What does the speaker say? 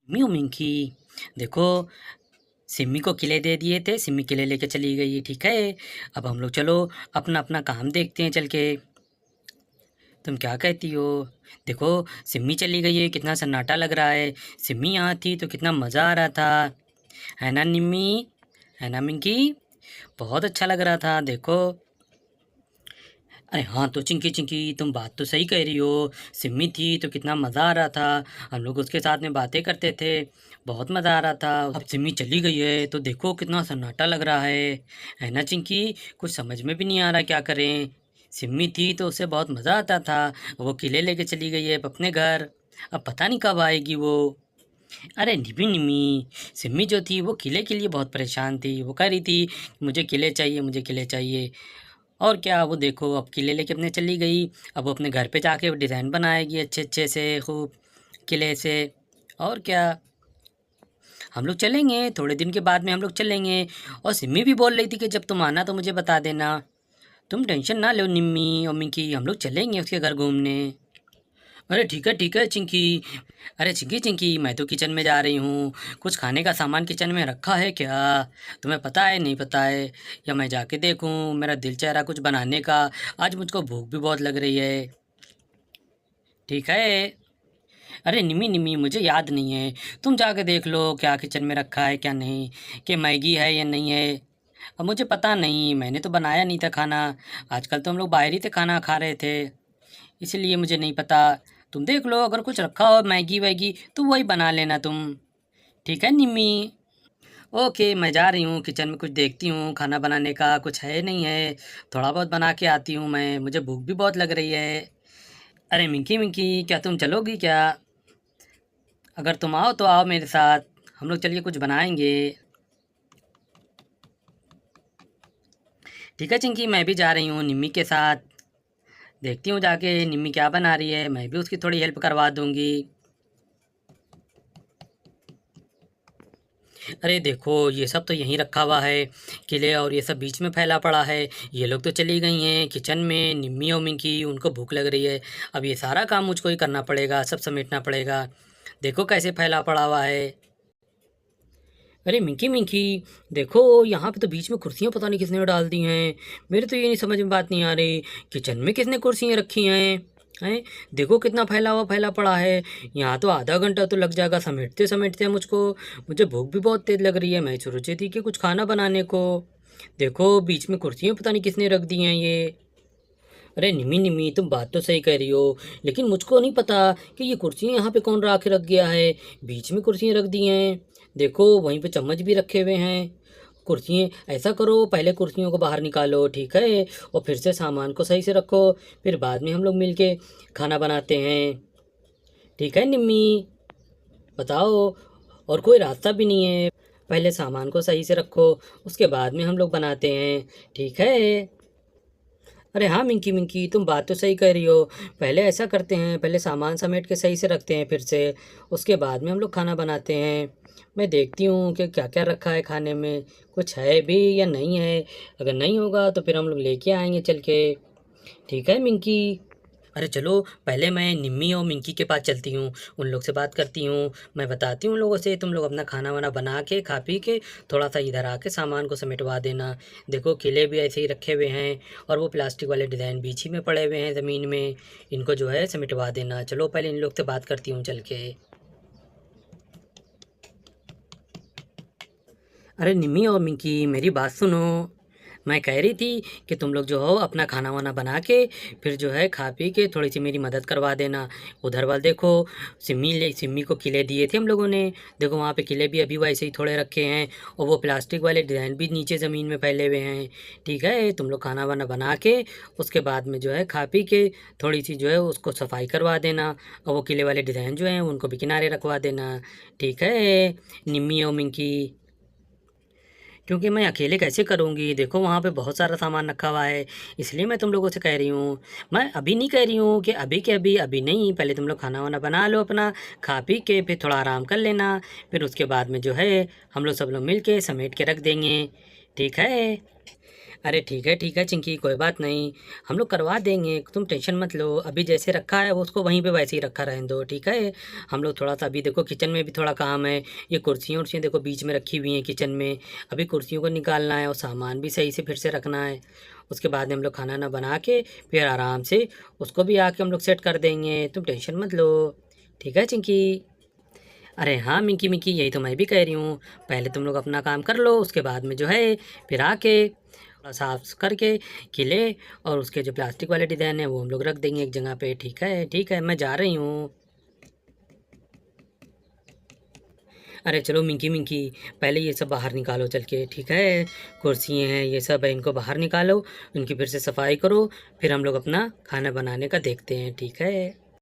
Mu Minki, देखो सिम्मी को किले दे दिए थे, सिम्मी किले लेके चली गई, ठीक है। अब हम लोग चलो अपना अपना काम देखते हैं चल के। तुम क्या कहती हो? देखो सिम्मी चली गई है, कितना सन्नाटा लग रहा है। सिम्मी यहाँ थी तो कितना मज़ा आ रहा था, है ना निम्मी, है ना मिंकी? बहुत अच्छा लग रहा था देखो। अरे हाँ तो चिंकी चिंकी, तुम बात तो सही कह रही हो। सिम्मी थी तो कितना मज़ा आ रहा था, हम लोग उसके साथ में बातें करते थे, बहुत मज़ा आ रहा था। अब सिम्मी चली गई है तो देखो कितना सन्नाटा लग रहा है ना चिंकी? कुछ समझ में भी नहीं आ रहा क्या करें। सिम्मी थी तो उससे बहुत मज़ा आता था, वो किले लेके चली गई है अपने घर, अब पता नहीं कब आएगी वो। अरे निमी निमी, सिम्मी जो थी वो किले के लिए बहुत परेशान थी, वो कह रही थी मुझे किले चाहिए, मुझे किले चाहिए। और क्या, वो देखो अब किले लेके अपने चली गई। अब वो अपने घर पे जाके वो डिज़ाइन बनाएगी अच्छे अच्छे से खूब किले से। और क्या, हम लोग चलेंगे थोड़े दिन के बाद में, हम लोग चलेंगे। और सिम्मी भी बोल रही थी कि जब तुम आना तो मुझे बता देना। तुम टेंशन ना लो निम्मी और मिंकी, हम लोग चलेंगे उसके घर घूमने। अरे ठीक है चिंकी। अरे चिंकी चिंकी, मैं तो किचन में जा रही हूँ, कुछ खाने का सामान किचन में रखा है क्या? तुम्हें पता है नहीं पता है, या मैं जाके देखूँ? मेरा दिल चाह रहा कुछ बनाने का, आज मुझको भूख भी बहुत लग रही है। ठीक है। अरे निमी निमी, मुझे याद नहीं है, तुम जाके देख लो क्या किचन में रखा है क्या नहीं, कि मैगी है या नहीं है। अब मुझे पता नहीं, मैंने तो बनाया नहीं था खाना, आजकल तो हम लोग बाहर ही से खाना खा रहे थे, इसलिए मुझे नहीं पता। तुम देख लो, अगर कुछ रखा हो मैगी वैगी तो वही बना लेना तुम। ठीक है निम्मी? ओके, मैं जा रही हूँ किचन में, कुछ देखती हूँ खाना बनाने का कुछ है नहीं है, थोड़ा बहुत बना के आती हूँ मैं, मुझे भूख भी बहुत लग रही है। अरे मिंकी मिंकी, क्या तुम चलोगी क्या? अगर तुम आओ तो आओ मेरे साथ, हम लोग चलिए कुछ बनाएंगे। ठीक है चिंकी, मैं भी जा रही हूँ निम्मी के साथ, देखती हूँ जाके निम्मी क्या बना रही है, मैं भी उसकी थोड़ी हेल्प करवा दूँगी। अरे देखो ये सब तो यहीं रखा हुआ है किले, और ये सब बीच में फैला पड़ा है। ये लोग तो चली गई हैं किचन में, निम्मी और मिंकी, उनको भूख लग रही है। अब ये सारा काम मुझको ही करना पड़ेगा, सब समेटना पड़ेगा। देखो कैसे फैला पड़ा हुआ है। अरे मिंकी मिंकी, देखो यहाँ पे तो बीच में कुर्सियाँ पता नहीं किसने डाल दी हैं, मेरे तो ये नहीं समझ में बात नहीं आ रही, किचन में किसने कुर्सियाँ रखी हैं? हैं, देखो कितना फैला पड़ा है। यहाँ तो आधा घंटा तो लग जाएगा समेटते समेटते मुझको। मुझे भूख भी बहुत तेज़ लग रही है, मैं सोची थी कि कुछ खाना बनाने को। देखो बीच में कुर्सियाँ पता नहीं किसने रख दी हैं ये। अरे निमी निमी, तुम बात तो सही कह रही हो, लेकिन मुझको नहीं पता कि ये कुर्सियाँ यहाँ पे कौन ला के रख गया है, बीच में कुर्सियाँ रख दी हैं। देखो वहीं पे चम्मच भी रखे हुए हैं। कुर्सियाँ, ऐसा करो पहले कुर्सियों को बाहर निकालो, ठीक है, और फिर से सामान को सही से रखो, फिर बाद में हम लोग मिल के खाना बनाते हैं। ठीक है निम्मी, बताओ, और कोई रास्ता भी नहीं है, पहले सामान को सही से रखो, उसके बाद में हम लोग बनाते हैं, ठीक है। अरे हाँ मिंकी मिंकी, तुम बात तो सही कह रही हो, पहले ऐसा करते हैं, पहले सामान समेट के सही से रखते हैं फिर से, उसके बाद में हम लोग खाना बनाते हैं। मैं देखती हूँ कि क्या क्या रखा है खाने में, कुछ है भी या नहीं है, अगर नहीं होगा तो फिर हम लोग लेके आएंगे चल के। ठीक है मिंकी? अरे चलो पहले मैं निम्मी और मिंकी के पास चलती हूँ, उन लोग से बात करती हूँ, मैं बताती हूँ उन लोगों से, तुम लोग अपना खाना वाना बना के खा पी के थोड़ा सा इधर आके सामान को समेटवा देना। देखो किले भी ऐसे ही रखे हुए हैं, और वो प्लास्टिक वाले डिज़ाइन बीच ही में पड़े हुए हैं ज़मीन में, इनको जो है समेटवा देना। चलो पहले इन लोग से बात करती हूँ चल के। अरे निम्मी और मिंकी, मेरी बात सुनो, मैं कह रही थी कि तुम लोग जो हो अपना खाना वाना बना के फिर जो है खा पी के थोड़ी सी मेरी मदद करवा देना। उधर वाल देखो, सिम्मी को किले दिए थे हम लोगों ने, देखो वहाँ पे किले भी अभी वैसे ही थोड़े रखे हैं, और वो प्लास्टिक वाले डिज़ाइन भी नीचे ज़मीन में फैले हुए हैं। ठीक है, तुम लोग खाना वाना बना के उसके बाद में जो है खा पी के थोड़ी सी जो है उसको सफाई करवा देना, और वो किले वाले डिज़ाइन जो हैं उनको भी किनारे रखवा देना। ठीक है निम्मी और मिंकी? क्योंकि मैं अकेले कैसे करूँगी, देखो वहाँ पे बहुत सारा सामान रखा हुआ है, इसलिए मैं तुम लोगों से कह रही हूँ। मैं अभी नहीं कह रही हूँ कि अभी के अभी, अभी नहीं, पहले तुम लोग खाना वाना बना लो अपना, खा पी के फिर थोड़ा आराम कर लेना, फिर उसके बाद में जो है हम लोग सब लोग मिल के समेट के रख देंगे। ठीक है? अरे ठीक है चिंकी, कोई बात नहीं, हम लोग करवा देंगे, तुम टेंशन मत लो। अभी जैसे रखा है वो उसको वहीं पे वैसे ही रखा रहने दो, ठीक है। हम लोग थोड़ा सा अभी देखो किचन में भी थोड़ा काम है। ये कुर्सियाँ उर्सियाँ देखो बीच में रखी हुई हैं किचन में। अभी कुर्सियों को निकालना है और सामान भी सही से फिर से रखना है। उसके बाद में हम लोग खाना ना बना के फिर आराम से उसको भी आके हम लोग सेट कर देंगे, तुम टेंशन मत लो। ठीक है चिंकी। अरे हाँ मिंकी मिंकी, यही तो मैं भी कह रही हूँ। पहले तुम लोग अपना काम कर लो, उसके बाद में जो है फिर आके थोड़ा साफ करके किले और उसके जो प्लास्टिक वाले डिज़ाइन है वो हम लोग रख देंगे एक जगह पे। ठीक है, मैं जा रही हूँ। अरे चलो मिंकी मिंकी, पहले ये सब बाहर निकालो चल के, ठीक है। कुर्सियाँ हैं ये सब है, इनको बाहर निकालो, इनकी फिर से सफाई करो, फिर हम लोग अपना खाना बनाने का देखते हैं, ठीक है।